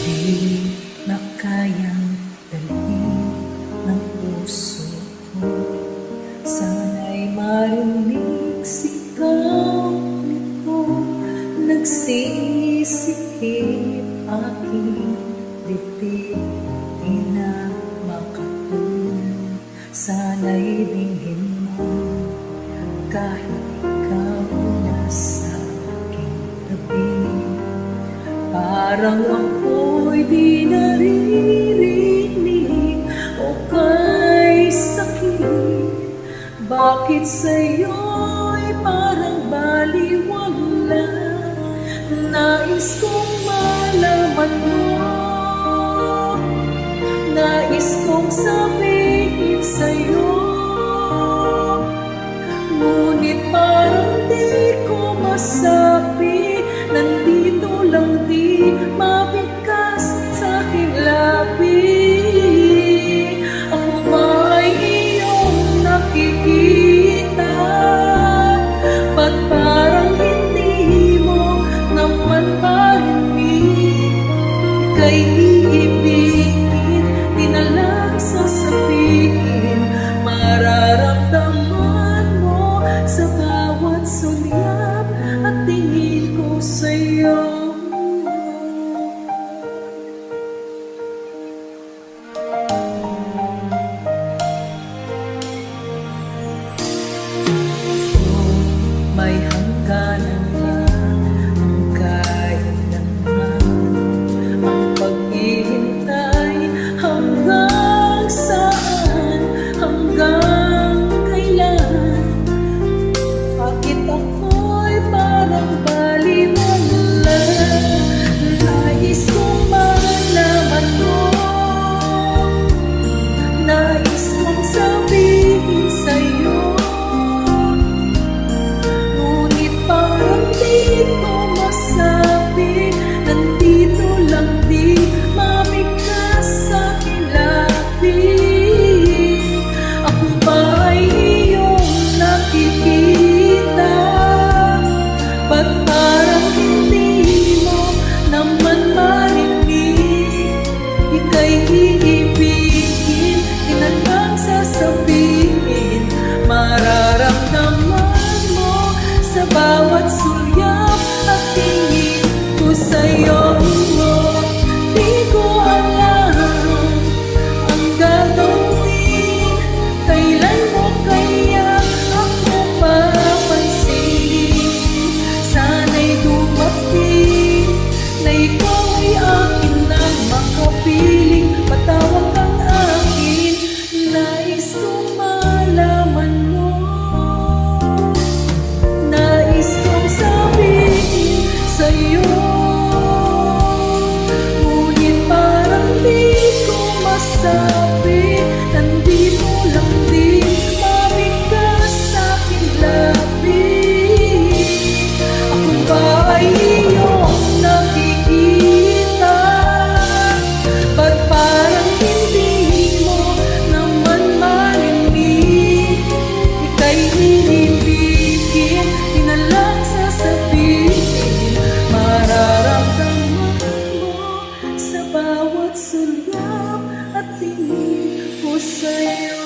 Di na kayang dalhin ng puso ko. Sana'y marinig sigaw nito. Nagsisikip aking dibdib, di na makatulog. Sana'y dinggin mo kahit ikaw nasa aking tabi. Parang ako'y di naririnig o kay sakit. Bakit sa'yo'y parang baliwala? Nais kong malaman mo, nais kong sabihin sa'yo, ngunit parang di ko masabi. Nandito lang di mabigkas sa aking labi. Ako ba'y iyong nakikita? Ba't parang hindi mo naman marinig? Ika'y iibigin, di na lang sasabihin. Mararamdaman mo sa bawat sulyap at tingin ko sa'yo. May hangganan lang, ang kaya naman ang paghihintay. Hanggang saan, hanggang kailan? Bakit ako'y parang baliwala? Nais kong malaman mo, nais kong sabihin sa'yo, ngunit parang di ko masabi. Nandito lang di mabigkas sa aking labi. Ako ba'y iyong nakikita? Ba't parang hindi mo naman marinig? Ika'y iibigin, di na lang sasabihin. Mararamdaman mo sa bawat sulyap at tingin ko sa'yo. Di ko alam ang gagawin. Kailan mo kaya ako papansinin? Sana'y dumating na ikaw ay akin nang makapiling. Patawag kang akin, nais kong malaman mo, nais kong sabihin sa'yo, ngunit parang di ko masabi. Nandito lang di mabigkas sa aking labi. Ako ba ay iyong nakikita? Ba't parang hindi mo naman marinig? Ika'y iibigin, di na lang sasabihin. Mararamdaman mo sa bawat sulyap at tingin ko sa'yo.